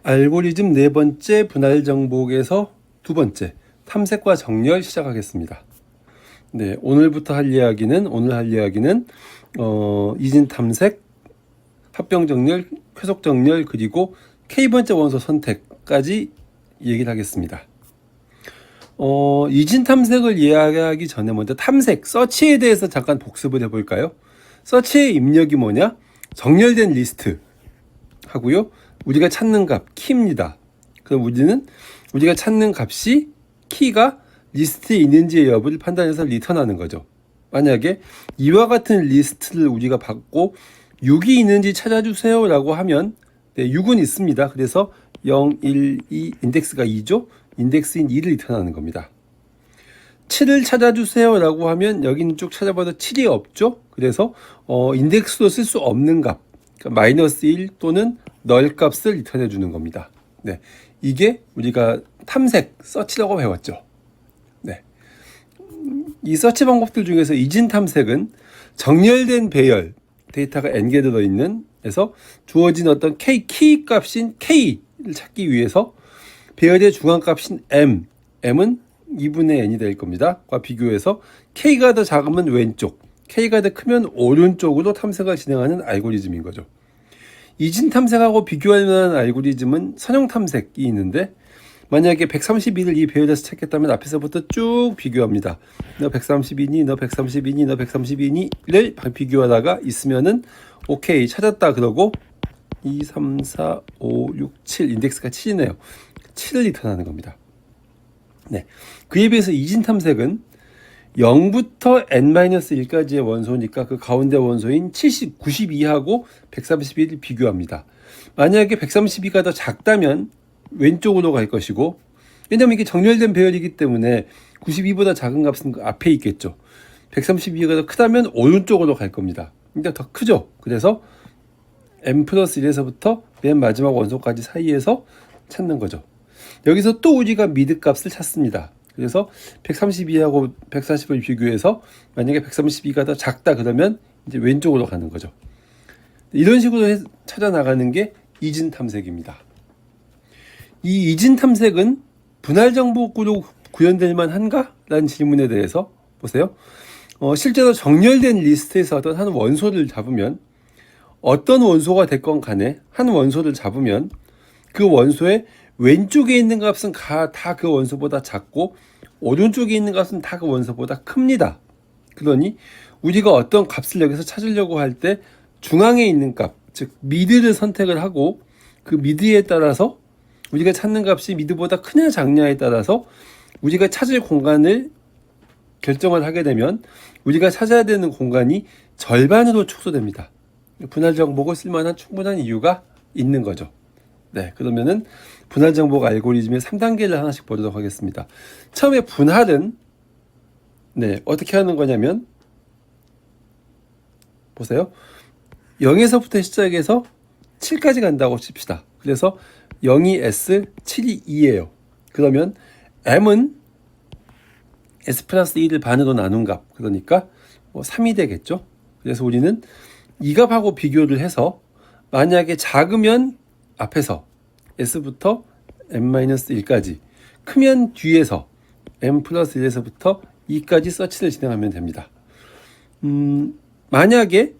알고리즘 네 번째 분할 정복에서 두 번째 탐색과 정렬 시작하겠습니다. 네, 오늘 할 이야기는 이진 탐색, 합병 정렬, 쾌속 정렬, 그리고 K번째 원소 선택까지 얘기를 하겠습니다. 이진 탐색을 이야기하기 전에 먼저 탐색, 서치에 대해서 잠깐 복습을 해볼까요? 서치의 입력이 뭐냐? 정렬된 리스트 하고요. 우리가 찾는 값, 키입니다. 그럼 우리가 찾는 값이 키가 리스트에 있는지의 여부를 판단해서 리턴하는 거죠. 만약에 이와 같은 리스트를 우리가 받고 6이 있는지 찾아주세요 라고 하면 6은 있습니다. 그래서 0, 1, 2, 인덱스가 2죠. 인덱스인 2를 리턴하는 겁니다. 7을 찾아주세요 라고 하면 여기는 쭉 찾아봐도 7이 없죠. 그래서 인덱스로 쓸 수 없는 값, 그러니까 마이너스 1 또는 널 값을 리턴해 주는 겁니다. 네, 이게 우리가 탐색, 서치라고 배웠죠. 네, 이 서치 방법들 중에서 이진 탐색은 정렬된 배열, 데이터가 n개 들어있는 에서 주어진 어떤 키 값인 k를 찾기 위해서 배열의 중앙 값인 m은 2분의 n이 될 겁니다. 과 비교해서 k가 더 작으면 왼쪽, k가 더 크면 오른쪽으로 탐색을 진행하는 알고리즘인 거죠. 이진 탐색하고 비교할 만한 알고리즘은 선형 탐색이 있는데, 만약에 132를 이 배열에서 찾겠다면 앞에서부터 쭉 비교합니다. 너 132니, 너 132니, 너 132니를 비교하다가 있으면은 오케이 찾았다 그러고 2, 3, 4, 5, 6, 7 인덱스가 7이네요. 7을 리턴하는 겁니다. 네, 그에 비해서 이진 탐색은 0부터 n-1까지의 원소니까 그 가운데 원소인 92하고 131을 비교합니다. 만약에 132가 더 작다면 왼쪽으로 갈 것이고, 왜냐면 이게 정렬된 배열이기 때문에 92보다 작은 값은 그 앞에 있겠죠. 132가 더 크다면 오른쪽으로 갈 겁니다. 근데 더 크죠. 그래서 n 플러스 1에서부터 맨 마지막 원소까지 사이에서 찾는 거죠. 여기서 또 우리가 미드 값을 찾습니다. 그래서 132하고 140을 비교해서 만약에 132가 더 작다 그러면 이제 왼쪽으로 가는 거죠. 이런 식으로 찾아 나가는 게 이진 탐색입니다. 이 이진 탐색은 분할 정복으로 구현될 만한가? 라는 질문에 대해서 보세요. 실제로 정렬된 리스트에서 어떤 한 원소를 잡으면, 어떤 원소가 됐건 간에 한 원소를 잡으면 그 원소의 왼쪽에 있는 값은 다 그 원소보다 작고 오른쪽에 있는 값은 다 그 원소보다 큽니다. 그러니 우리가 어떤 값을 여기서 찾으려고 할 때 중앙에 있는 값, 즉 미드를 선택을 하고 그 미드에 따라서 우리가 찾는 값이 미드보다 크냐 작냐에 따라서 우리가 찾을 공간을 결정을 하게 되면 우리가 찾아야 되는 공간이 절반으로 축소됩니다. 분할 정복을 쓸만한 충분한 이유가 있는 거죠. 네, 그러면은 분할 정복 알고리즘의 3단계를 하나씩 보도록 하겠습니다. 처음에 분할은 어떻게 하는 거냐면, 보세요. 0에서부터 시작해서 7까지 간다고 칩시다. 그래서 0이 S, 7이 2예요. 그러면 M은 S 플러스 1을 반으로 나눈 값, 그러니까 3이 되겠죠. 그래서 우리는 이 값하고 비교를 해서 만약에 작으면 앞에서 S부터 M-1까지, 크면 뒤에서 M 플러스 1에서부터 2까지 서치를 진행하면 됩니다. 만약에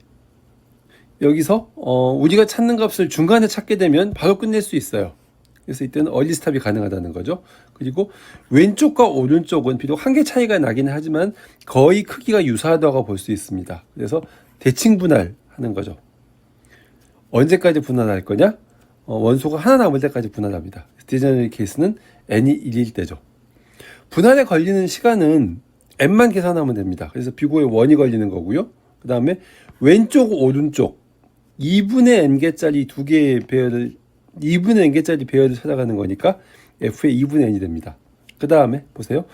여기서 우리가 찾는 값을 중간에 찾게 되면 바로 끝낼 수 있어요. 그래서 이때는 얼리 스탑이 가능하다는 거죠. 그리고 왼쪽과 오른쪽은 비록 한 개 차이가 나기는 하지만 거의 크기가 유사하다고 볼 수 있습니다. 그래서 대칭 분할하는 거죠. 언제까지 분할할 거냐? 원소가 하나 남을 때까지 분할합니다. 디제너럴 케이스는 n이 1일 때죠. 분할에 걸리는 시간은 n만 계산하면 됩니다. 그래서 비고에 1이 걸리는 거고요. 그 다음에 왼쪽 오른쪽 2분의 n개짜리 두 개의 배열을 2분의 n개짜리 배열을 찾아가는 거니까 f의 2분의 n이 됩니다. 그 다음에 보세요.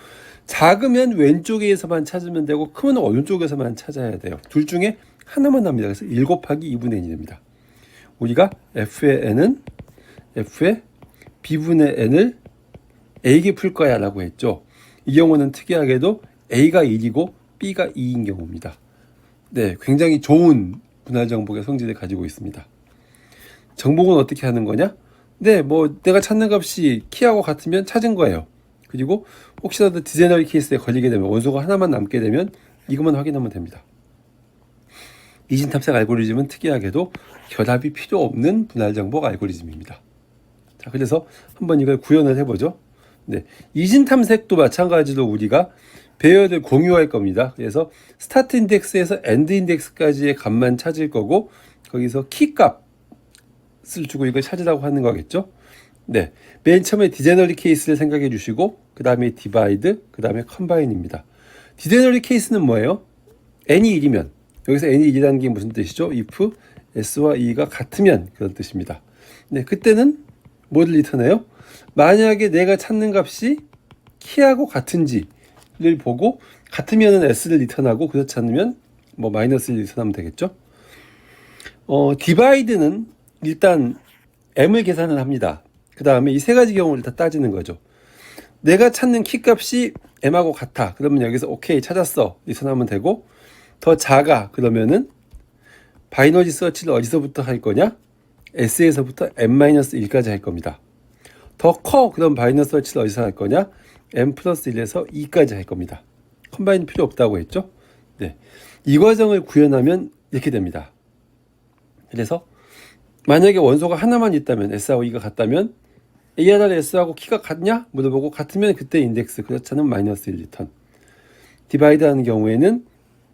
작으면 왼쪽에서만 찾으면 되고 크면 오른쪽에서만 찾아야 돼요. 둘 중에 하나만 납니다. 그래서 1 곱하기 2분의 n이 됩니다. 우리가 f의 n은 f의 b분의 n을 a에게 풀 거야 라고 했죠. 이 경우는 특이하게도 a가 1이고 b가 2인 경우입니다. 네, 굉장히 좋은 분할 정복의 성질을 가지고 있습니다. 정복은 어떻게 하는 거냐? 네, 뭐 내가 찾는 값이 키하고 같으면 찾은 거예요. 그리고 혹시라도 디제너리 케이스에 걸리게 되면 원소가 하나만 남게 되면 이것만 확인하면 됩니다. 이진 탐색 알고리즘은 특이하게도 결합이 필요 없는 분할 정복 알고리즘입니다. 자, 그래서 한번 이걸 구현을 해보죠. 네, 이진 탐색도 마찬가지로 우리가 배열을 공유할 겁니다. 그래서 스타트 인덱스에서 엔드 인덱스까지의 값만 찾을 거고 거기서 키 값을 주고 이걸 찾으라고 하는 거겠죠. 네, 맨 처음에 디제너리 케이스를 생각해 주시고 그 다음에 디바이드, 그 다음에 컴바인입니다. 디제너리 케이스는 뭐예요? n이 1이면 여기서 n이 1이라는 게 무슨 뜻이죠? if s와 e가 같으면 그런 뜻입니다. 네, 그때는 뭐를 리턴해요? 만약에 내가 찾는 값이 키하고 같은지를 보고 같으면 s를 리턴하고 그렇지 않으면 뭐 마이너스를 리턴하면 되겠죠. 디바이드는 일단 m을 계산을 합니다. 그 다음에 이 세 가지 경우를 다 따지는 거죠. 내가 찾는 키 값이 m하고 같아. 그러면 여기서 오케이 찾았어 리턴하면 되고, 더 작아 그러면은 바이너리 서치를 어디서부터 할 거냐? s에서부터 m-1까지 할 겁니다. 더 커 그럼 바이너리 서치를 어디서 할 거냐? m 플러스 1에서 2까지 할 겁니다. 컴바인 필요 없다고 했죠? 네, 이 과정을 구현하면 이렇게 됩니다. 그래서 만약에 원소가 하나만 있다면 S하고 E가 같다면 ARR S하고 키가 같냐? 물어보고 같으면 그때 인덱스, 그렇지 않으면 마이너스 1 리턴. 디바이드 하는 경우에는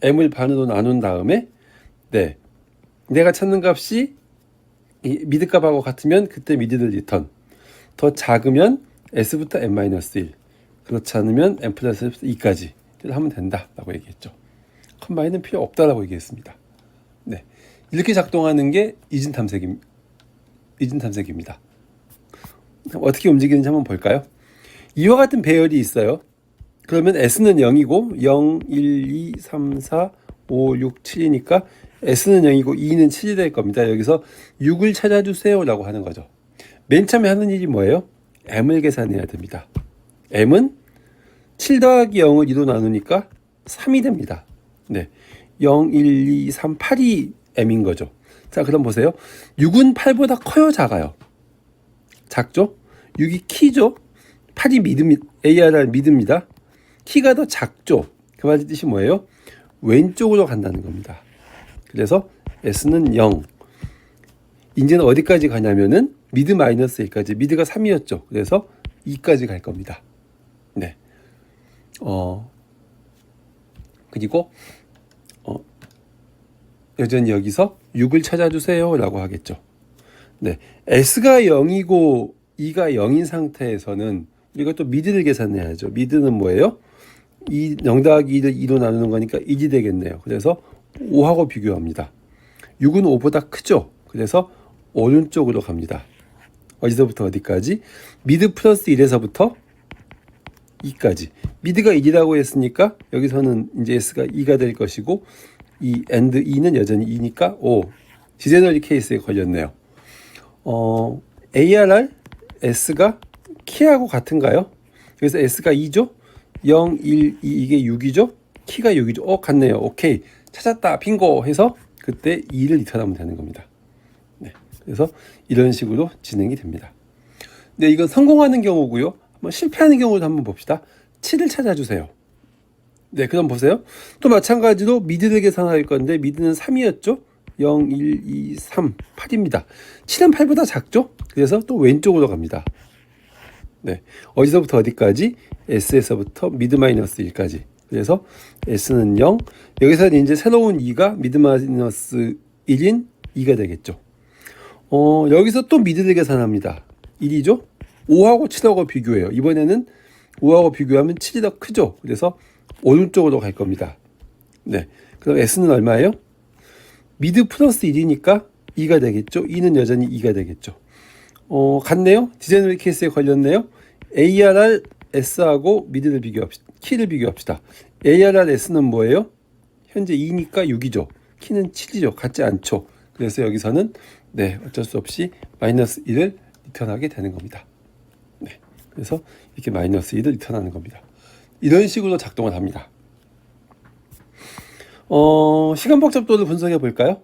M을 반으로 나눈 다음에 네, 내가 찾는 값이 이 미드 값하고 같으면 그때 미드를 리턴. 더 작으면 S부터 M-1, 그렇지 않으면 M 플러스 2까지 하면 된다라고 얘기했죠. 컴바인은 필요 없다라고 얘기했습니다. 네, 이렇게 작동하는 게 이진 탐색입니다. 어떻게 움직이는지 한번 볼까요? 이와 같은 배열이 있어요. 그러면 S는 0이고 0, 1, 2, 3, 4, 5, 6, 7이니까 S는 0이고 2는 7이 될 겁니다. 여기서 6을 찾아주세요 라고 하는 거죠. 맨 처음에 하는 일이 뭐예요? M을 계산해야 됩니다. M은 7 더하기 0을 2로 나누니까 3이 됩니다. 네, 0, 1, 2, 3, 8이 M인 거죠. 자, 그럼 보세요. 6은 8보다 커요, 작아요? 작죠? 6이 키죠? 8이 ARR 미드입니다. 키가 더 작죠? 그 말의 뜻이 뭐예요? 왼쪽으로 간다는 겁니다. 그래서 S는 0. 이제는 어디까지 가냐면은 미드 마이너스 1까지. 미드가 3이었죠. 그래서 2까지 갈 겁니다. 네. 그리고 여전히 여기서 6을 찾아주세요 라고 하겠죠. 네, S가 0이고 E가 0인 상태에서는 우리가 또 미드를 계산해야죠. 미드는 뭐예요? 0 더하기 2를 2로 나누는 거니까 1이 되겠네요. 그래서 5하고 비교합니다. 6은 5보다 크죠. 그래서 오른쪽으로 갑니다. 어디서부터 어디까지? 미드 플러스 1에서부터 2까지. 미드가 1이라고 했으니까 여기서는 이제 S가 2가 될 것이고 이 and 2는 여전히 2니까 5. 디제너리 케이스에 걸렸네요. ARR S가 키하고 같은가요? 그래서 S가 2죠? 0, 1, 2 이게 6이죠? 키가 6이죠? 같네요. 오케이. 찾았다. 빙고 해서 그때 2를 리턴하면 되는 겁니다. 네. 그래서 이런 식으로 진행이 됩니다. 네, 이건 성공하는 경우고요. 한번 실패하는 경우도 한번 봅시다. 7을 찾아주세요. 네, 그럼 보세요. 또 마찬가지로 미드를 계산할 건데 미드는 3이었죠? 0, 1, 2, 3, 8입니다. 7은 8보다 작죠? 그래서 또 왼쪽으로 갑니다. 네, 어디서부터 어디까지? S에서부터 미드 마이너스 1까지. 그래서 S는 0. 여기서 이제 새로운 2가 미드 마이너스 1인 2가 되겠죠. 여기서 또 미드를 계산합니다. 1이죠? 5하고 7하고 비교해요. 이번에는 5하고 비교하면 7이 더 크죠? 그래서 오른쪽으로 갈 겁니다. 네, 그럼 S는 얼마예요? 미드 플러스 1이니까 2가 되겠죠? 2는 여전히 2가 되겠죠. 같네요? 디제너리 케이스에 걸렸네요? ARR S하고 미드를 비교합시다. 키를 비교합시다. ARR S는 뭐예요? 현재 2니까 6이죠. 키는 7이죠. 같지 않죠. 그래서 여기서는 네, 어쩔 수 없이 마이너스 1을 리턴하게 되는 겁니다. 네, 그래서 이렇게 마이너스 1을 리턴하는 겁니다. 이런 식으로 작동을 합니다. 시간 복잡도를 분석해 볼까요?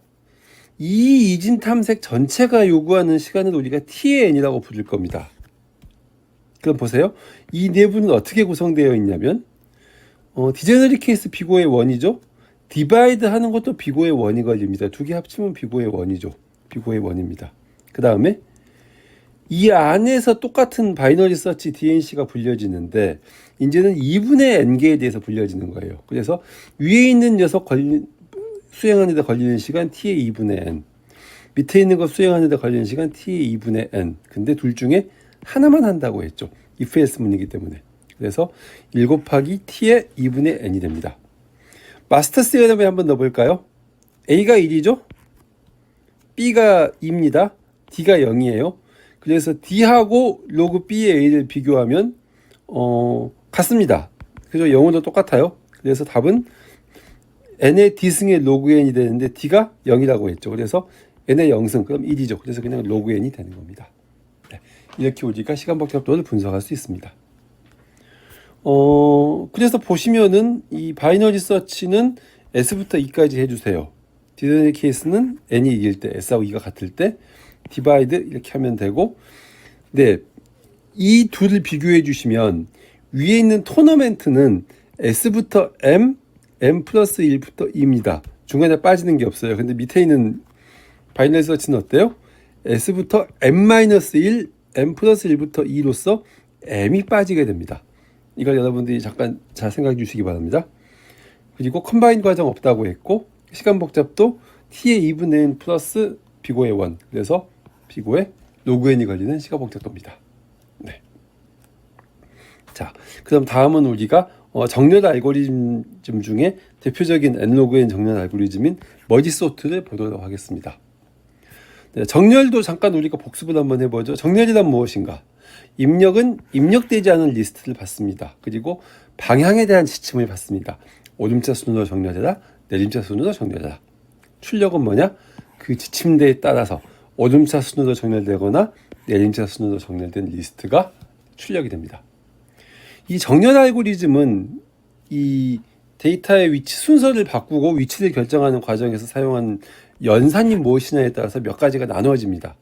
이 이진 탐색 전체가 요구하는 시간을 우리가 t의 n이라고 부를 겁니다. 그럼 보세요. 이 내부는 어떻게 구성되어 있냐면 디제너리 케이스 비고의 원이죠. 디바이드 하는 것도 비고의 원이 걸립니다. 두 개 합치면 비고의 원이죠. 비고의 원입니다. 그 다음에 이 안에서 똑같은 바이너리 서치 DNC가 불려지는데 이제는 2분의 n개에 대해서 불려지는 거예요. 그래서 위에 있는 녀석 수행하는 데 걸리는 시간 t의 2분의 n, 밑에 있는 거 수행하는 데 걸리는 시간 t의 2분의 n. 근데 둘 중에 하나만 한다고 했죠. if else 문이기 때문에. 그래서 1 곱하기 t의 2분의 n이 됩니다. 마스터 시그널에 한번 넣어볼까요? a가 1이죠? b가 2입니다. d가 0이에요. 그래서 d하고 로그 b의 a를 비교하면 같습니다. 그죠? 0으로 똑같아요. 그래서 답은 n의 d승의 로그 n이 되는데 d가 0이라고 했죠. 그래서 n의 0승 그럼 1이죠. 그래서 그냥 로그 n이 되는 겁니다. 네. 이렇게 우리가 시간 복잡도를 분석할 수 있습니다. 그래서 보시면은 이 바이너리 서치는 s부터 2까지 해주세요. 디저니 케이스는 n이 이길 때 s하고 2가 같을 때 디바이드 이렇게 하면 되고, 네, 이 둘을 비교해 주시면 위에 있는 토너멘트는 s부터 m 플러스 1부터 2입니다. 중간에 빠지는 게 없어요. 근데 밑에 있는 바이너리 서치는 어때요? s부터 m-1, m 플러스 1부터 2로서 m이 빠지게 됩니다. 이걸 여러분들이 잠깐 잘 생각해 주시기 바랍니다. 그리고 컴바인 과정 없다고 했고 시간 복잡도 t의 2분의 n 플러스 비고의 1, 그래서 비고의 로그 n이 걸리는 시간 복잡도입니다. 네. 자, 그럼 다음은 우리가 정렬 알고리즘 중에 대표적인 n로그 n 정렬 알고리즘인 머지 소트를 보도록 하겠습니다. 네, 정렬도 잠깐 우리가 복습을 한번 해보죠. 정렬이란 무엇인가? 입력은 입력되지 않은 리스트를 받습니다. 그리고 방향에 대한 지침을 받습니다. 오름차 순으로 정렬해라, 내림차 순으로 정렬해라. 출력은 뭐냐? 그 지침대에 따라서 오름차 순으로 정렬되거나 내림차 순으로 정렬된 리스트가 출력이 됩니다. 이 정렬 알고리즘은 이 데이터의 위치 순서를 바꾸고 위치를 결정하는 과정에서 사용한 연산이 무엇이냐에 따라서 몇 가지가 나누어집니다.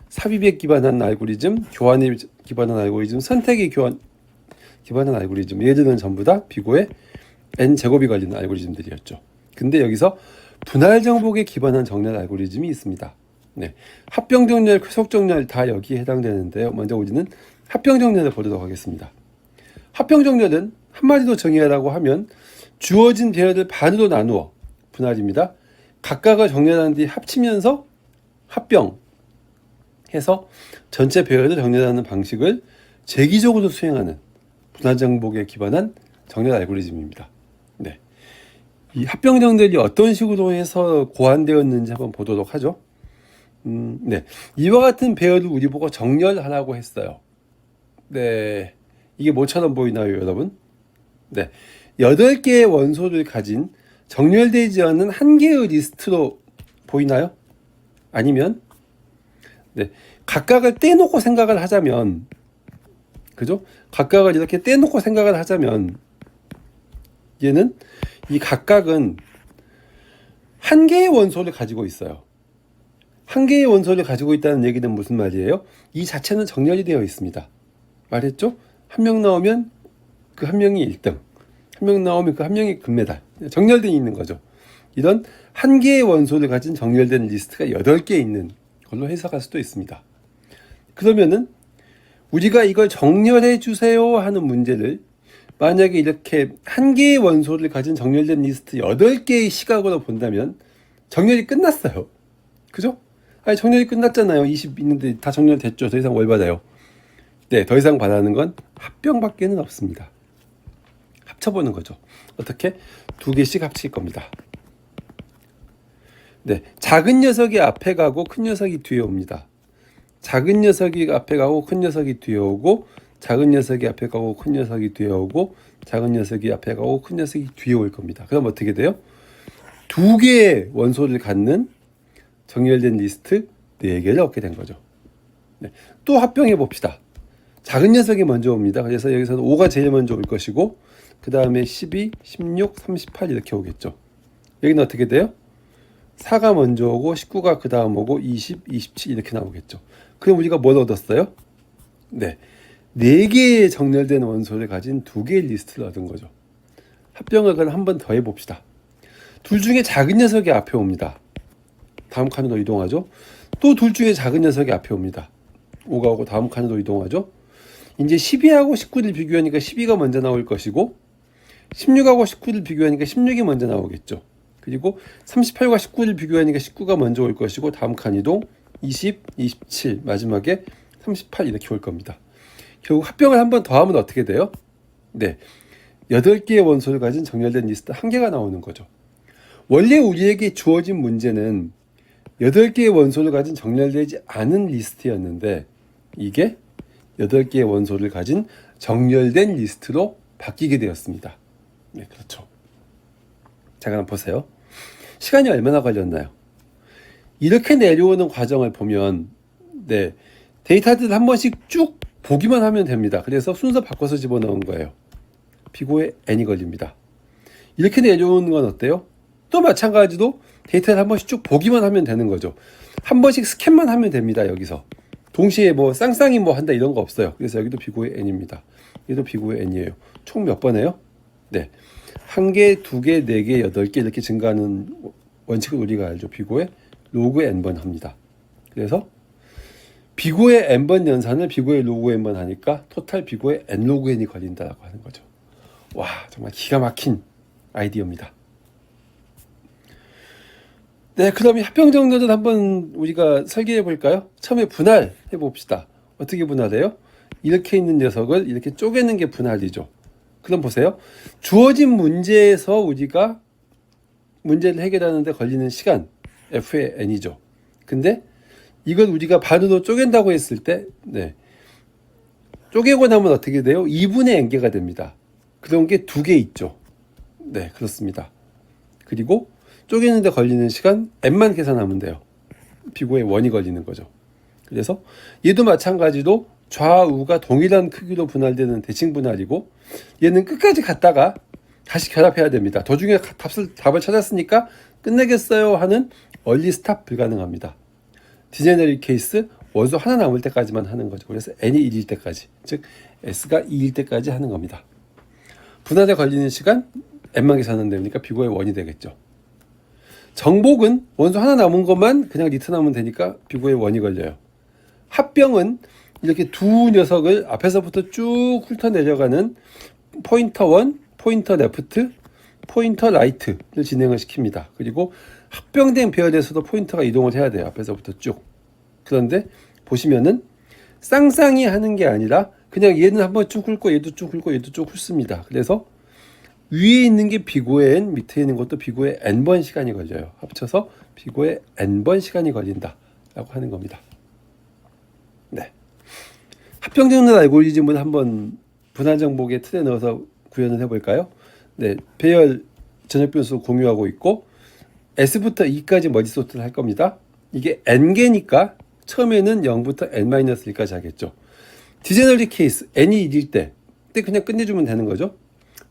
삽입에 기반한 알고리즘, 교환에 기반한 알고리즘, 선택에 기반한 알고리즘, 얘들은 전부 다 비고의 n제곱이 걸리는 알고리즘들이었죠. 근데 여기서 분할 정복에 기반한 정렬 알고리즘이 있습니다. 네, 합병 정렬, 쾌속 정렬 다 여기에 해당되는데요. 먼저 우리는 합병 정렬을 보도록 하겠습니다. 합병 정렬은 한마디로 정의하라고 하면 주어진 배열을 반으로 나누어 분할입니다. 각각을 정렬한 뒤 합치면서 합병 해서 전체 배열을 정렬하는 방식을 재기적으로 수행하는 분할 정복에 기반한 정렬 알고리즘입니다. 네, 이 합병 정렬이 어떤 식으로 해서 고안되었는지 한번 보도록 하죠. 네, 이와 같은 배열을 우리 보고 정렬하라고 했어요. 네, 이게 뭐처럼 보이나요, 여러분? 네, 8개의 원소를 가진 정렬되지 않은 한 개의 리스트로 보이나요? 아니면 네, 각각을 떼놓고 생각을 하자면, 그죠? 각각을 이렇게 떼놓고 생각을 하자면 얘는 이 각각은 한 개의 원소를 가지고 있어요. 한 개의 원소를 가지고 있다는 얘기는 무슨 말이에요? 이 자체는 정렬이 되어 있습니다. 말했죠? 한 명 나오면 그 한 명이 1등, 한 명 나오면 그 한 명이 금메달. 정렬되어 있는 거죠. 이런 한 개의 원소를 가진 정렬된 리스트가 8개 있는 걸로 해석할 수도 있습니다. 그러면은 우리가 이걸 정렬해 주세요 하는 문제를 만약에 이렇게 한 개의 원소를 가진 정렬된 리스트 8개의 시각으로 본다면 정렬이 끝났어요. 그죠? 아니, 정렬이 끝났잖아요. 20 있는데 다 정렬됐죠. 더 이상 뭘 받아요? 네, 더 이상 바라는 건 합병밖에는 없습니다. 합쳐보는 거죠. 어떻게? 2개씩 합칠 겁니다. 네, 작은 녀석이 앞에 가고 큰 녀석이 뒤에 옵니다. 작은 녀석이 앞에 가고 큰 녀석이 뒤에 오고, 작은 녀석이 앞에 가고 큰 녀석이 뒤에 오고, 작은 녀석이 앞에 가고 큰 녀석이 뒤에 올 겁니다. 그럼 어떻게 돼요? 2개의 원소를 갖는 정렬된 리스트 4개를 얻게 된 거죠. 네, 또 합병해 봅시다. 작은 녀석이 먼저 옵니다. 그래서 여기서는 5가 제일 먼저 올 것이고, 그 다음에 12, 16, 38 이렇게 오겠죠. 여기는 어떻게 돼요? 4가 먼저 오고 19가 그 다음 오고 20, 27 이렇게 나오겠죠. 그럼 우리가 뭘 얻었어요? 네, 4개의 정렬된 원소를 가진 2개의 리스트를 얻은 거죠. 합병을 그럼 한 번 더 해봅시다. 둘 중에 작은 녀석이 앞에 옵니다. 다음 칸으로 이동하죠. 또 둘 중에 작은 녀석이 앞에 옵니다. 5가 오고 다음 칸으로 이동하죠. 이제 12하고 19를 비교하니까 12가 먼저 나올 것이고 16하고 19를 비교하니까 16이 먼저 나오겠죠. 그리고 38과 19를 비교하니까 19가 먼저 올 것이고 다음 칸 이동 20, 27 마지막에 38 이렇게 올 겁니다. 결국 합병을 한 번 더 하면 어떻게 돼요? 네, 8개의 원소를 가진 정렬된 리스트 1개가 나오는 거죠. 원래 우리에게 주어진 문제는 8개의 원소를 가진 정렬되지 않은 리스트였는데 이게 8개의 원소를 가진 정렬된 리스트로 바뀌게 되었습니다. 네, 그렇죠. 자, 그럼 보세요. 시간이 얼마나 걸렸나요? 이렇게 내려오는 과정을 보면 네, 데이터들을 한 번씩 쭉 보기만 하면 됩니다. 그래서 순서 바꿔서 집어넣은 거예요. 비고에 n이 걸립니다. 이렇게 내려오는 건 어때요? 또 마찬가지로 데이터를 한 번씩 쭉 보기만 하면 되는 거죠. 한 번씩 스캔만 하면 됩니다. 여기서 동시에 뭐 쌍쌍이 뭐 한다 이런 거 없어요. 그래서 여기도 비고의 n입니다. 얘도 비고의 n이에요. 총 몇 번이에요? 네, 1개, 2개, 4개, 8개 이렇게 증가하는 원칙을 우리가 알죠. 비고의 로그 n번 합니다. 그래서 비고의 n번 연산을 비고의 로그 n번 하니까 토탈 비고의 n 로그 n이 걸린다라고 하는 거죠. 와, 정말 기가 막힌 아이디어입니다. 네, 그럼 이 합병 정렬을 한번 우리가 설계해 볼까요? 처음에 분할해 봅시다. 어떻게 분할해요? 이렇게 있는 녀석을 이렇게 쪼개는 게 분할이죠. 그럼 보세요. 주어진 문제에서 우리가 문제를 해결하는데 걸리는 시간 F의 N이죠. 근데 이걸 우리가 반으로 쪼갠다고 했을 때 네, 쪼개고 나면 어떻게 돼요? 2분의 N개가 됩니다. 그런 게 2개 있죠. 네, 그렇습니다. 그리고 쪼개는데 걸리는 시간 n만 계산하면 돼요. 비고의 원이 걸리는 거죠. 그래서 얘도 마찬가지로 좌우가 동일한 크기로 분할되는 대칭 분할이고 얘는 끝까지 갔다가 다시 결합해야 됩니다. 도중에 답을 찾았으니까 끝내겠어요 하는 얼리 스탑 불가능합니다. 디제너리 케이스 원소 하나 남을 때까지만 하는 거죠. 그래서 n이 1일 때까지, 즉 s가 2일 때까지 하는 겁니다. 분할에 걸리는 시간 n만 계산하면 되니까 비고의 원이 되겠죠. 정복은 원소 하나 남은 것만 그냥 리턴하면 되니까 비고의 원이 걸려요. 합병은 이렇게 두 녀석을 앞에서부터 쭉 훑어 내려가는 포인터 원, 포인터 레프트, 포인터 라이트를 진행을 시킵니다. 그리고 합병된 배열에서도 포인터가 이동을 해야 돼요. 앞에서부터 쭉. 그런데 보시면은 쌍쌍이 하는 게 아니라 그냥 얘는 한번 쭉 훑고 얘도 쭉 훑고 얘도 쭉 훑습니다. 그래서 위에 있는 게 비고의 n, 밑에 있는 것도 비고의 n번 시간이 걸려요. 합쳐서 비고의 n번 시간이 걸린다 라고 하는 겁니다. 네, 합병 정렬 알고리즘을 한번 분할 정복의 틀에 넣어서 구현을 해볼까요? 네, 배열 전역 변수 공유하고 있고 S부터 E까지 머지 소트를 할 겁니다. 이게 n개니까 처음에는 0부터 n-1까지 하겠죠. 디제너리 케이스 n이 1일 때 그냥 끝내주면 되는 거죠.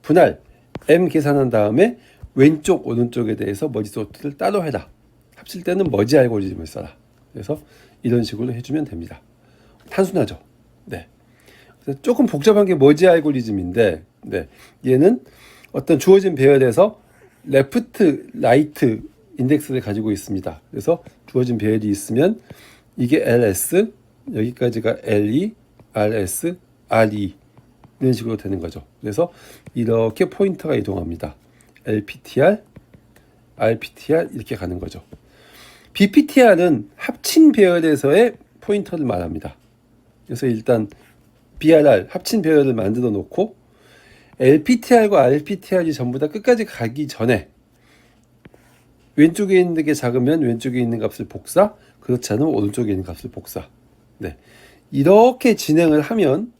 분할 m 계산한 다음에 왼쪽 오른쪽에 대해서 머지 소트를 따로 해라. 합칠 때는 머지 알고리즘을 써라. 그래서 이런 식으로 해주면 됩니다. 단순하죠. 네. 그래서 조금 복잡한 게 머지 알고리즘인데, 네. 얘는 어떤 주어진 배열에서 레프트, 라이트 인덱스를 가지고 있습니다. 그래서 주어진 배열이 있으면 이게 LS, 여기까지가 LE, RS, RE 이런 식으로 되는 거죠. 그래서 이렇게 포인터가 이동합니다. LPTR, RPTR 이렇게 가는 거죠. BPTR은 합친 배열에서의 포인터를 말합니다. 그래서 일단 BRR 합친 배열을 만들어 놓고 LPTR과 RPTR이 전부 다 끝까지 가기 전에 왼쪽에 있는 게 작으면 왼쪽에 있는 값을 복사, 그렇지 않으면 오른쪽에 있는 값을 복사. 네, 이렇게 진행을 하면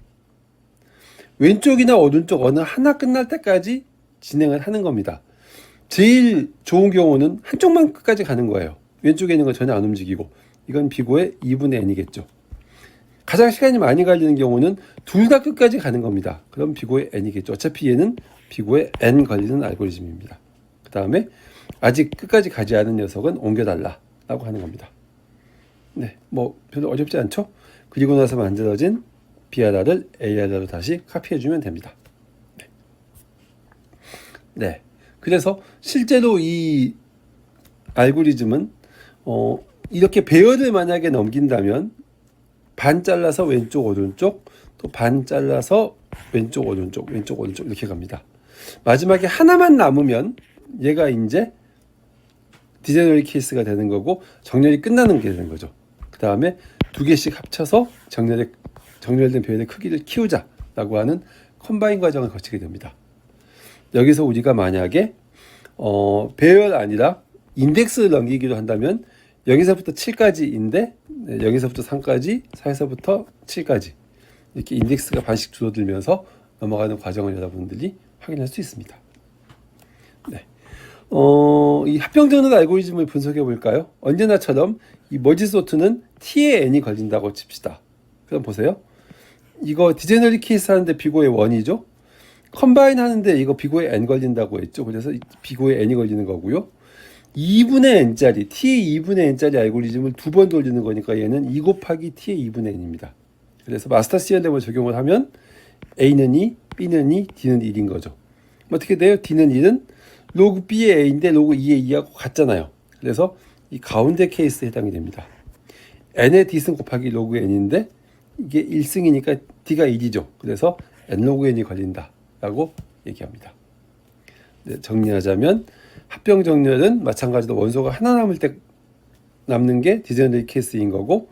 왼쪽이나 오른쪽 어느 하나 끝날 때까지 진행을 하는 겁니다. 제일 좋은 경우는 한쪽만 끝까지 가는 거예요. 왼쪽에 있는 건 전혀 안 움직이고 이건 비고의 2분의 n이겠죠. 가장 시간이 많이 걸리는 경우는 둘 다 끝까지 가는 겁니다. 그럼 비고의 n이겠죠. 어차피 얘는 비고의 n 걸리는 알고리즘입니다. 그 다음에 아직 끝까지 가지 않은 녀석은 옮겨달라라고 하는 겁니다. 네, 뭐 별로 어렵지 않죠? 그리고 나서 만들어진 BRR을 ARR로 다시 카피해주면 됩니다. 네. 네. 그래서 실제로 이 알고리즘은 이렇게 배열을 만약에 넘긴다면 반 잘라서 왼쪽 오른쪽, 또 반 잘라서 왼쪽 오른쪽 이렇게 갑니다. 마지막에 하나만 남으면 얘가 이제 디제너리 케이스가 되는 거고 정렬이 끝나는 게 되는 거죠. 그 다음에 두 개씩 합쳐서 정렬된 배열의 크기를 키우자라고 하는 컴바인 과정을 거치게 됩니다. 여기서 우리가 만약에 배열 아니라 인덱스를 넘기기로 한다면 0에서부터 7까지인데 0에서부터 3까지, 4에서부터 7까지 이렇게 인덱스가 반씩 줄어들면서 넘어가는 과정을 여러분들이 확인할 수 있습니다. 네. 이 합병정렬 알고리즘을 분석해 볼까요? 언제나처럼 이 머지 소트는 t에 n이 걸린다고 칩시다. 그럼 보세요. 이거 디제너리 케이스 하는데 비고의 1이죠. 컴바인 하는데 이거 비고에 n 걸린다고 했죠. 그래서 비고에 n이 걸리는 거고요. 2분의 n짜리, t의 2분의 n짜리 알고리즘을 두 번 돌리는 거니까 얘는 2 곱하기 t의 2분의 n입니다. 그래서 마스터 시알렘을 적용을 하면 a는 2, b는 2, d는 1인 거죠. 어떻게 돼요? d는 1은 로그 b의 a인데 로그 2의 2하고 같잖아요. 그래서 이 가운데 케이스에 해당이 됩니다. n의 d승 곱하기 로그 n인데 이게 1승이니까 d가 1이죠. 그래서 n 로그 n이 걸린다라고 얘기합니다. 네, 정리하자면 합병정렬은 마찬가지로 원소가 하나 남는 게 디제너리 케이스인 거고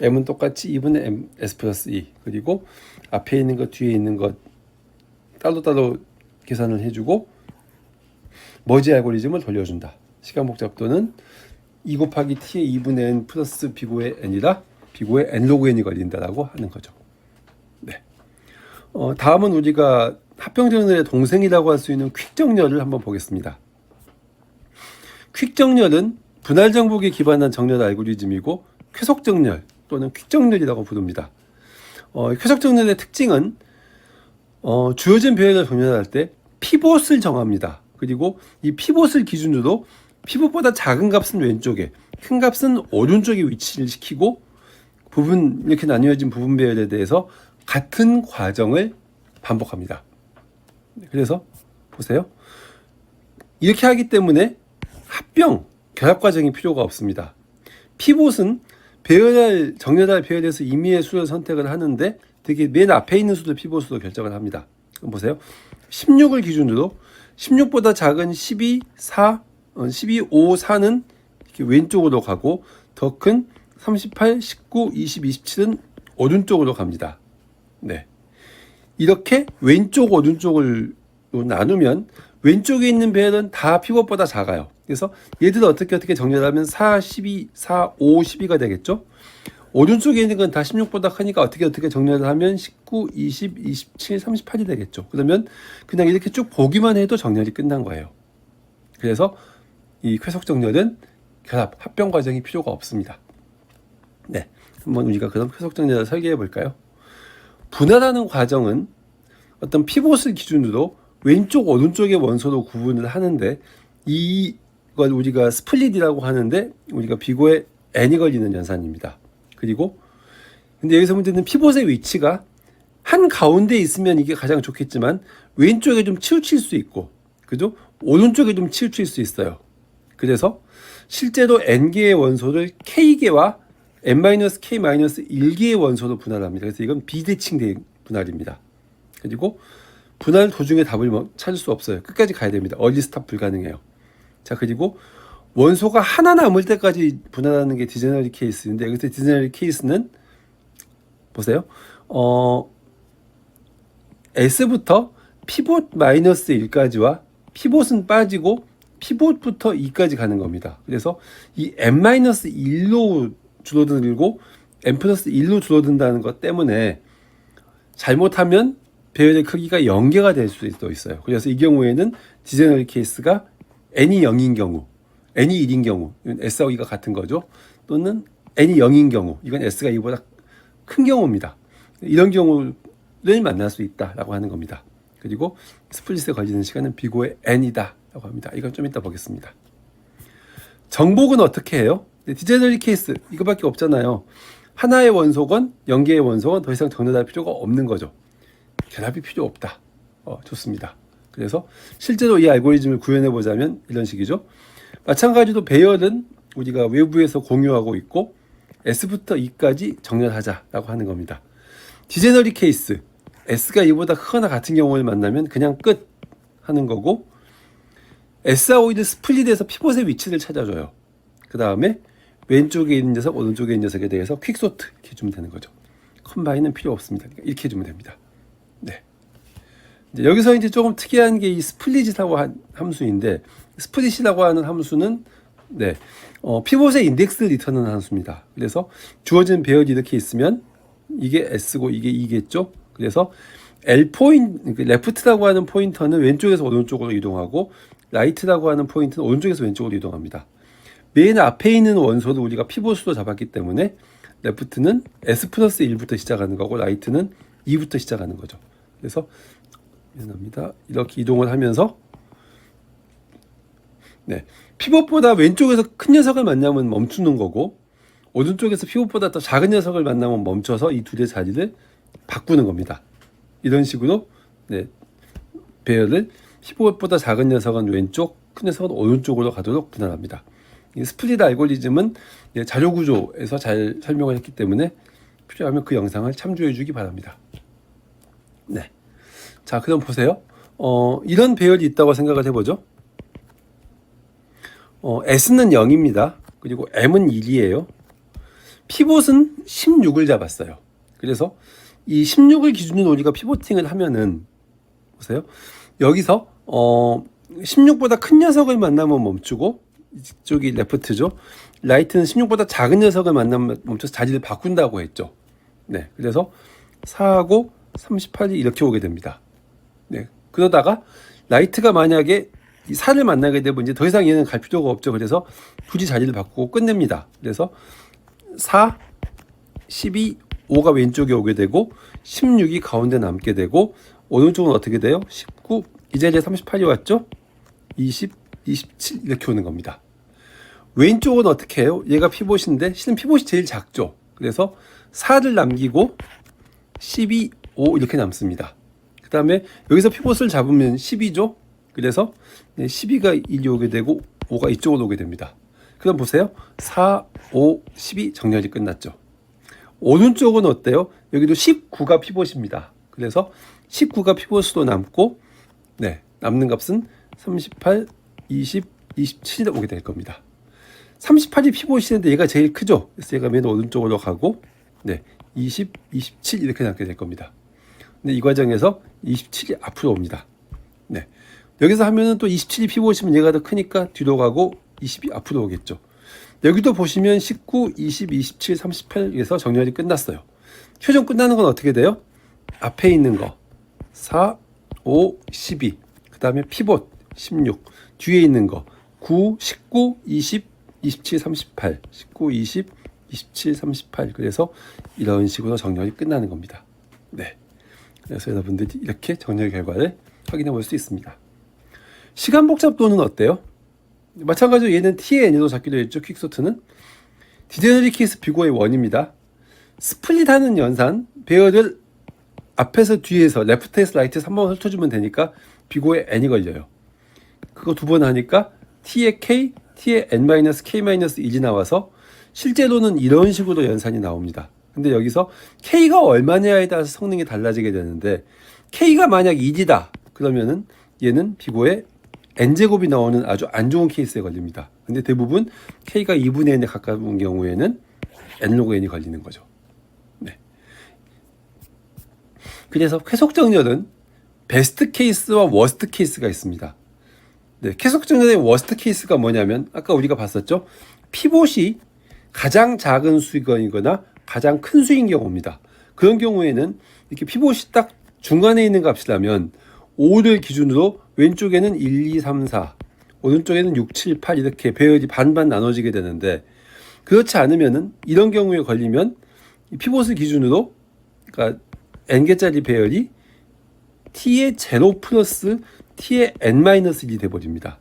m은 똑같이 2분의 m s 플러스 2 그리고 앞에 있는 것 뒤에 있는 것 따로따로 계산을 해주고 머지 알고리즘을 돌려준다. 시간 복잡도는 2 곱하기 t의 2분의 n 플러스 비고의 n이라 비고의 n 로그 n이 걸린다라고 하는 거죠. 네. 다음은 우리가 합병정렬의 동생이라고 할 수 있는 퀵정렬을 한번 보겠습니다. 퀵정렬은 분할 정복에 기반한 정렬 알고리즘이고 쾌속정렬 또는 퀵정렬이라고 부릅니다. 쾌속정렬의 특징은 주어진 배열을 정렬할 때 피봇을 정합니다. 그리고 이 피봇을 기준으로 피봇보다 작은 값은 왼쪽에, 큰 값은 오른쪽에 위치를 시키고 이렇게 나뉘어진 부분 배열에 대해서 같은 과정을 반복합니다. 그래서 보세요. 이렇게 하기 때문에 결합 과정이 필요가 없습니다. 피봇은 정렬할 배열에서 임의의 수를 선택을 하는데 되게 맨 앞에 있는 수를 피봇으로 결정을 합니다. 그럼 보세요. 16을 기준으로 16보다 작은 12, 5, 4는 이렇게 왼쪽으로 가고 더 큰 38, 19, 20, 27은 오른쪽으로 갑니다. 네. 이렇게 왼쪽, 오른쪽을 나누면 왼쪽에 있는 배열은 다 피봇보다 작아요. 그래서 얘들을 어떻게 정렬하면 4, 12, 4, 5, 12가 되겠죠. 오른쪽에 있는 건 다 16보다 크니까 어떻게 정렬을 하면 19, 20, 27, 38이 되겠죠. 그러면 그냥 이렇게 쭉 보기만 해도 정렬이 끝난 거예요. 그래서 이 쾌속 정렬은 합병 과정이 필요가 없습니다. 네, 한번 우리가 그럼 쾌속 정렬을 설계해 볼까요? 분할하는 과정은 어떤 피봇을 기준으로 왼쪽, 오른쪽의 원소로 구분을 하는데 이걸 우리가 스플릿이라고 하는데 우리가 비고에 n이 걸리는 연산입니다. 그리고 근데 여기서 문제는 피봇의 위치가 한 가운데 있으면 이게 가장 좋겠지만 왼쪽에 좀 치우칠 수 있고 그죠? 오른쪽에 좀 치우칠 수 있어요. 그래서 실제로 n개의 원소를 k개와 n-k-1개의 원소로 분할합니다. 그래서 이건 비대칭 분할입니다. 그리고 분할 도중에 답을 찾을 수 없어요. 끝까지 가야 됩니다. 얼리 스탑 불가능해요. 자, 그리고 원소가 하나 남을 때까지 분할하는 게 디제너리 케이스인데 여기서 디제너리 케이스는 보세요. S부터 피봇 마이너스 1까지와 피봇은 빠지고 피봇부터 2까지 가는 겁니다. 그래서 이 n-1로 줄어들고 n+1로 줄어든다는 것 때문에 잘못하면 배열의 크기가 0개가 될 수도 있어요. 그래서 이 경우에는 디제너리 케이스가 n이 0인 경우, n이 1인 경우, 이건 s하고 2가 같은 거죠. 또는 n이 0인 경우, 이건 s가 2보다 큰 경우입니다. 이런 경우를 만날 수 있다라고 하는 겁니다. 그리고 스플릿에 걸리는 시간은 비고의 n이다 라고 합니다. 이건 좀 이따 보겠습니다. 정복은 어떻게 해요? 디제너리 케이스 이거밖에 없잖아요. 하나의 원소건, 0개의 원소건 더 이상 정렬할 필요가 없는 거죠. 결합이 필요 없다. 좋습니다. 그래서 실제로 이 알고리즘을 구현해 보자면 이런 식이죠. 마찬가지로 배열은 우리가 외부에서 공유하고 있고 S부터 E까지 정렬하자라고 하는 겁니다. 디제너리 케이스, S가 E보다 크거나 같은 경우를 만나면 그냥 끝 하는 거고, S와 O를 스플릿해서 피봇의 위치를 찾아줘요. 그 다음에 왼쪽에 있는 녀석, 오른쪽에 있는 녀석에 대해서 퀵소트 이렇게 해주면 되는 거죠. 컴바인은 필요 없습니다. 이렇게 해주면 됩니다. 네. 이제 여기서 이제 조금 특이한 게 이 스플릿이라고 한 함수인데, 스플릿이라고 하는 함수는 피봇의 인덱스를 리턴하는 함수입니다. 그래서 주어진 배열이 이렇게 있으면 이게 S고 이게 E겠죠. 그래서 L 포인트, 레프트라고 하는 포인터는 왼쪽에서 오른쪽으로 이동하고, 라이트라고 하는 포인트는 오른쪽에서 왼쪽으로 이동합니다. 맨 앞에 있는 원소를 우리가 피봇으로 잡았기 때문에 레프트는 S 플러스 1부터 시작하는 거고, 라이트는 2부터 시작하는 거죠. 그래서 미안합니다. 이렇게 이동을 하면서 피봇보다 왼쪽에서 큰 녀석을 만나면 멈추는 거고, 오른쪽에서 피봇보다 더 작은 녀석을 만나면 멈춰서 이 둘의 자리를 바꾸는 겁니다. 이런 식으로 배열을 피봇보다 작은 녀석은 왼쪽, 큰 녀석은 오른쪽으로 가도록 분할합니다. 이 스플릿 알고리즘은 자료 구조에서 잘 설명을 했기 때문에 필요하면 그 영상을 참조해 주기 바랍니다. 자, 그럼 보세요. 이런 배열이 있다고 생각을 해보죠. S는 0입니다. 그리고 M은 1이에요. 피봇은 16을 잡았어요. 그래서 이 16을 기준으로 우리가 피보팅을 하면은, 보세요. 여기서 16보다 큰 녀석을 만나면 멈추고, 이쪽이 레프트죠. 라이트는 16보다 작은 녀석을 만나면 멈춰서 자리를 바꾼다고 했죠. 그래서 4하고 38이 이렇게 오게 됩니다. 그러다가 라이트가 만약에 이 4를 만나게 되면 이제 더 이상 얘는 갈 필요가 없죠. 그래서 굳이 자리를 바꾸고 끝냅니다. 그래서 4, 12, 5가 왼쪽에 오게 되고 16이 가운데 남게 되고, 오른쪽은 어떻게 돼요? 19, 이 자리에 38이 왔죠? 20, 27 이렇게 오는 겁니다. 왼쪽은 어떻게 해요? 얘가 피봇인데 실은 피봇이 제일 작죠. 그래서 4를 남기고 12, 5 이렇게 남습니다. 그 다음에 여기서 피봇을 잡으면 12죠. 그래서 12가 1이 오게 되고 5가 이쪽으로 오게 됩니다. 그럼 보세요. 4, 5, 12 정렬이 끝났죠. 오른쪽은 어때요? 여기도 19가 피봇입니다. 그래서 19가 피봇으로 남고, 남는 값은 38, 20, 27이 오게 될 겁니다. 38이 피봇이는데 얘가 제일 크죠. 그래서 얘가 맨 오른쪽으로 가고, 20, 27 이렇게 남게 될 겁니다. 근데 이 과정에서 27이 앞으로 옵니다. 여기서 하면은 또 27이 피봇이면 얘가 더 크니까 뒤로 가고 20이 앞으로 오겠죠. 여기도 보시면 19, 20, 27, 38에서 정렬이 끝났어요. 최종 끝나는 건 어떻게 돼요? 앞에 있는 거 4, 5, 12, 그 다음에 피봇 16, 뒤에 있는 거 9, 19, 20, 27, 38, 19, 20, 27, 38. 그래서 이런 식으로 정렬이 끝나는 겁니다. 그래서 여러분들이 이렇게 정렬 결과를 확인해 볼 수 있습니다. 시간 복잡도는 어때요? 마찬가지로 얘는 T의 N으로 잡기로 했죠. 퀵소트는 디제너리 케이스 비고의 원입니다. 스플릿하는 연산, 배열을 앞에서 뒤에서 레프트에서 라이트에서 한 번 훑어주면 되니까 비고의 N이 걸려요. 그거 두 번 하니까 T의 K, T의 N-K-1이 나와서 실제로는 이런 식으로 연산이 나옵니다. 근데 여기서 K가 얼마냐에 따라서 성능이 달라지게 되는데, K가 만약 1이다 그러면은 얘는 비고의 N제곱이 나오는 아주 안 좋은 케이스에 걸립니다. 근데 대부분 K가 2분의 N에 가까운 경우에는 N로그 N이 걸리는 거죠. 그래서 쾌속정렬은 베스트 케이스와 워스트 케이스가 있습니다. 쾌속정렬의 워스트 케이스가 뭐냐면, 아까 우리가 봤었죠? 피봇이 가장 작은 수익이거나 가장 큰 수인 경우입니다. 그런 경우에는 이렇게 피봇이 딱 중간에 있는 값이라면 5를 기준으로 왼쪽에는 1, 2, 3, 4, 오른쪽에는 6, 7, 8 이렇게 배열이 반반 나눠지게 되는데, 그렇지 않으면은 이런 경우에 걸리면 이 피봇을 기준으로, 그러니까 n개짜리 배열이 t의 0 플러스 t의 n-1이 돼버립니다.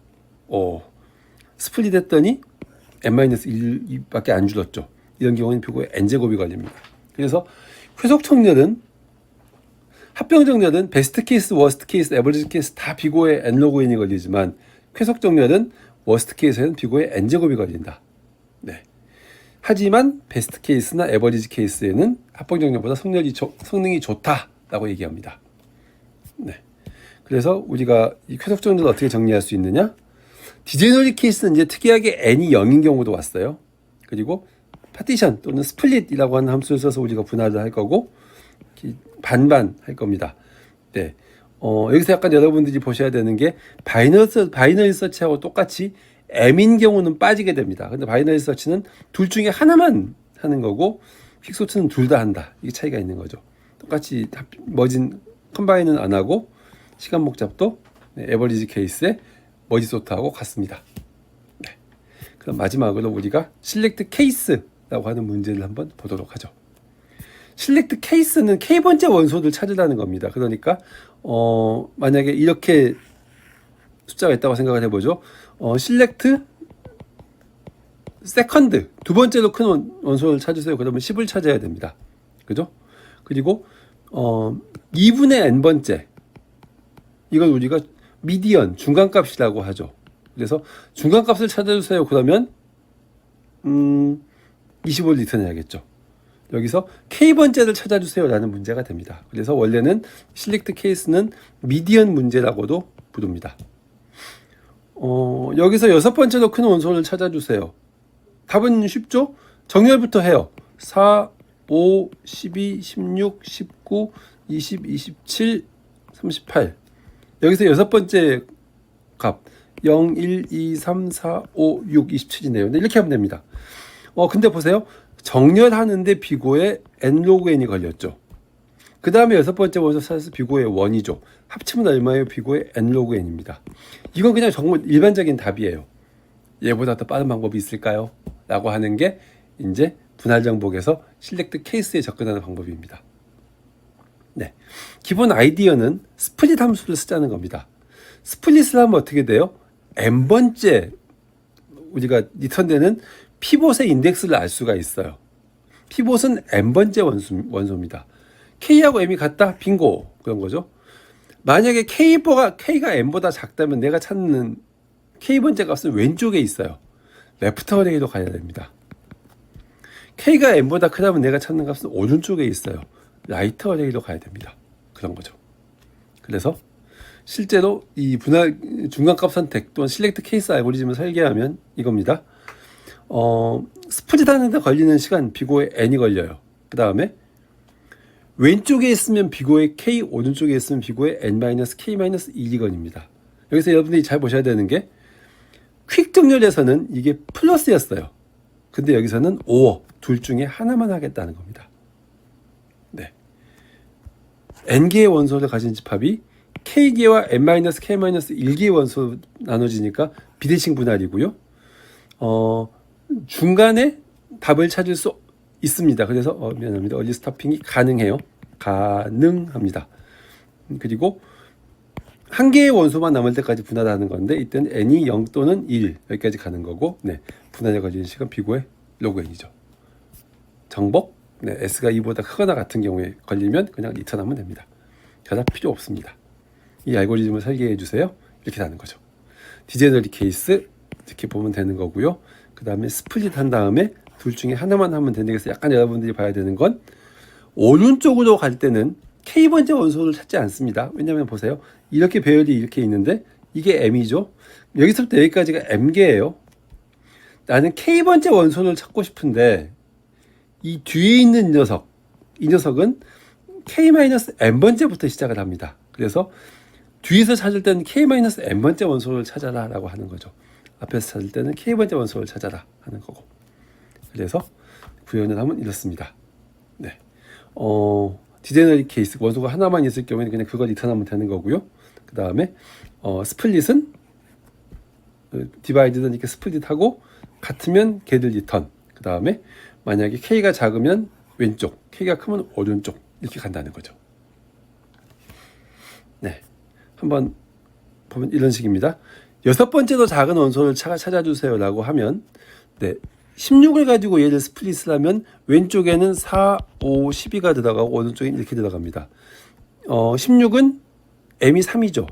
스플릿 했더니 n-1밖에 안 줄었죠. 이런 경우는 비고의 n제곱이 걸립니다. 그래서 회속 정렬은 합병 정렬은 베스트 케이스, 워스트 케이스, 에버리지 케이스 다 비고의 n 로그 n이 걸리지만 회속 정렬은 워스트 케이스에는 비고의 n제곱이 걸린다. 네. 하지만 베스트 케이스나 에버리지 케이스에는 합병 정렬보다 성능이 좋다라고 얘기합니다. 네. 그래서 우리가 이 회속 정렬을 어떻게 정리할 수 있느냐? 디제너리 케이스는 이제 특이하게 n이 0인 경우도 왔어요. 그리고 파티션 또는 스플릿이라고 하는 함수를 써서 우리가 분할을 할 거고 반반 할 겁니다. 네. 여기서 약간 여러분들이 보셔야 되는 게 바이너리 서치하고 똑같이 m인 경우는 빠지게 됩니다. 근데 바이너리 서치는 둘 중에 하나만 하는 거고 퀵소트는 둘 다 한다. 이게 차이가 있는 거죠. 똑같이 머진 컴바인은 안 하고 시간 복잡도 에버리지 케이스에 머지 소트하고 같습니다. 네. 그럼 마지막으로 우리가 실렉트 케이스라고 하는 문제를 한번 보도록 하죠. 실렉트 케이스는 k번째 원소를 찾으라는 겁니다. 그러니까 만약에 이렇게 숫자가 있다고 생각을 해보죠. 실렉트 세컨드 두 번째로 큰 원소를 찾으세요. 그러면 10을 찾아야 됩니다. 그죠? 그리고 2분의 n번째 이걸 우리가 미디언 중간값이라고 하죠. 그래서 중간값을 찾아주세요. 그러면 25를 리턴해야겠죠. 여기서 k번째를 찾아주세요 라는 문제가 됩니다. 그래서 원래는 실렉트 케이스는 미디언 문제라고도 부릅니다. 여기서 6번째로 큰 원소를 찾아주세요. 답은 쉽죠? 정렬부터 해요. 4, 5, 12, 16, 19, 20, 27, 38 여기서 6번째 값 0, 1, 2, 3, 4, 5, 6, 27이네요. 이렇게 하면 됩니다. 근데 보세요. 정렬하는데 비고에 n 로그 n이 걸렸죠. 그 다음에 6번째 원소 찾아서 비고의 1이죠. 합치면 얼마예요? 비고의 n 로그 n입니다. 이건 그냥 정말 일반적인 답이에요. 얘보다 더 빠른 방법이 있을까요? 라고 하는 게 이제 분할 정복에서 실렉트 케이스에 접근하는 방법입니다. 네. 기본 아이디어는 스플릿 함수를 쓰자는 겁니다. 스플릿을 하면 어떻게 돼요? n번째 우리가 리턴되는 피봇의 인덱스를 알 수가 있어요. 피봇은 n번째 원소입니다. k하고 m이 같다? 빙고. 그런 거죠. 만약에 k가 m보다 작다면 내가 찾는 k번째 값은 왼쪽에 있어요. 레프트 어레이로 가야 됩니다. k가 m보다 크다면 내가 찾는 값은 오른쪽에 있어요. 라이트 어레이로 가야 됩니다. 그런 거죠. 그래서 실제로 이 분할 중간값 선택 또는 실렉트 케이스 알고리즘을 설계하면 이겁니다. 스플릿 하는데 걸리는 시간 비고에 n이 걸려요. 그 다음에 왼쪽에 있으면 비고에 k, 오른쪽에 있으면 비고에 n-k-1이 걸립니다. 여기서 여러분들이 잘 보셔야 되는 게 퀵 정렬에서는 이게 플러스였어요. 근데 여기서는 or 둘 중에 하나만 하겠다는 겁니다. 네. n개의 원소를 가진 집합이 k개와 n-k-1개의 원소로 나눠지니까 비대칭 분할이고요. 중간에 답을 찾을 수 있습니다. 그래서 미안합니다. 얼리 스토핑이 가능해요. 가능합니다. 그리고 한 개의 원소만 남을 때까지 분할하는 건데 이때는 n이 0 또는 1 여기까지 가는 거고 네, 분할에 걸리는 시간 비고의 로그 n이죠. 정복 네, s가 2보다 크거나 같은 경우에 걸리면 그냥 리턴하면 됩니다. 결합 필요 없습니다. 이 알고리즘을 설계해 주세요. 이렇게 하는 거죠. 디제너리 케이스 이렇게 보면 되는 거고요. 그 다음에 스플릿 한 다음에 둘 중에 하나만 하면 되는데 그래서 약간 여러분들이 봐야 되는 건 오른쪽으로 갈 때는 k번째 원소를 찾지 않습니다. 왜냐하면 보세요. 이렇게 배열이 이렇게 있는데 이게 m이죠. 여기서부터 여기까지가 m개예요. 나는 k번째 원소를 찾고 싶은데 이 뒤에 있는 이 녀석은 k-n번째부터 시작을 합니다. 그래서 뒤에서 찾을 때는 k-n번째 원소를 찾아라 라고 하는 거죠. 앞에서 찾을 때는 k번째 원소를 찾아라 하는 거고. 그래서 구현을 하면 이렇습니다. 네. 디제너리 케이스 원소가 하나만 있을 경우에는 그냥 그걸 리턴하면 되는 거고요. 그 다음에 스플릿은 디바이드는 이렇게 스플릿하고 같으면 걔들 리턴. 그 다음에 만약에 k가 작으면 왼쪽, k가 크면 오른쪽 이렇게 간다는 거죠. 네, 한번 보면 이런 식입니다. 6번째도 작은 원소를 찾아주세요라고 하면 네, 16을 가지고 얘를 스플릿을 하면 왼쪽에는 4, 5, 12가 들어가고 오른쪽에 이렇게 들어갑니다. 16은 m이 3이죠.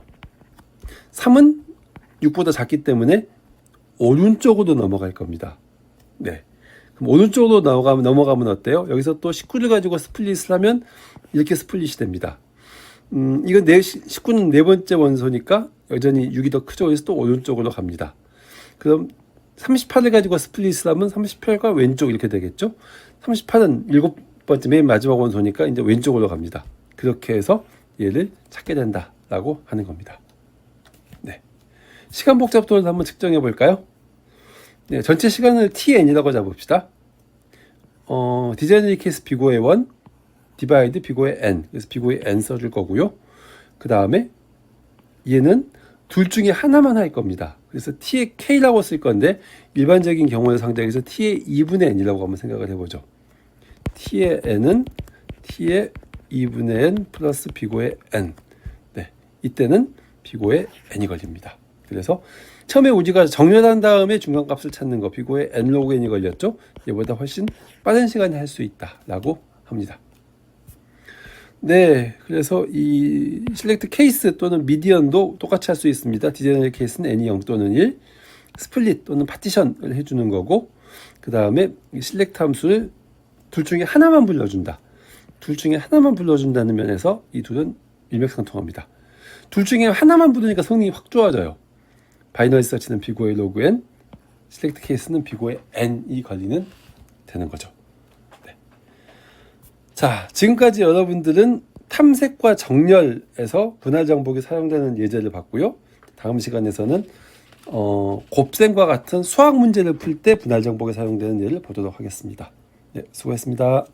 3은 6보다 작기 때문에 오른쪽으로 넘어갈 겁니다. 네. 그럼 오른쪽으로 넘어가면 어때요? 여기서 또 19를 가지고 스플릿을 하면 이렇게 스플릿이 됩니다. 이건 19는 네 번째 원소니까 여전히 6이 더 크죠. 그래서 또 오른쪽으로 갑니다. 그럼 38을 가지고 스플릿을 하면 38과 왼쪽 이렇게 되겠죠. 38은 7번째 맨 마지막 원소니까 이제 왼쪽으로 갑니다. 그렇게 해서 얘를 찾게 된다라고 하는 겁니다. 네. 시간 복잡도를 한번 측정해 볼까요? 네, 전체 시간을 tn이라고 잡읍시다. 디자이너리 케이스 비고의 1, 디바이드 비고의 n. 그래서 비고의 n 써줄 거고요. 그 다음에 얘는 둘 중에 하나만 할 겁니다. 그래서 t의 k라고 쓸 건데 일반적인 경우를 상대해서 t의 2분의 n이라고 한번 생각을 해보죠. t의 n은 t의 2분의 n 플러스 비고의 n. 네, 이때는 비고의 n이 걸립니다. 그래서 처음에 우리가 정렬한 다음에 중간값을 찾는 거 비고의 n 로그 n이 걸렸죠. 얘보다 훨씬 빠른 시간에 할 수 있다라고 합니다. 네, 그래서 이 select case 또는 median도 똑같이 할 수 있습니다. 디자이너 케이스는 n이 0 또는 1, split 또는 partition을 해주는 거고, 그 다음에 select 함수를 둘 중에 하나만 불러준다. 둘 중에 하나만 불러준다는 면에서 이 둘은 일맥상통합니다. 둘 중에 하나만 부르니까 성능이 확 좋아져요. 바이너리 서치는 비고의 로그 n, select case는 비고의 n이 걸리는 되는 거죠. 네. 자, 지금까지 여러분들은 탐색과 정렬에서 분할 정복이 사용되는 예제를 봤고요. 다음 시간에서는 곱셈과 같은 수학 문제를 풀 때 분할 정복이 사용되는 예를 보도록 하겠습니다. 네, 수고했습니다.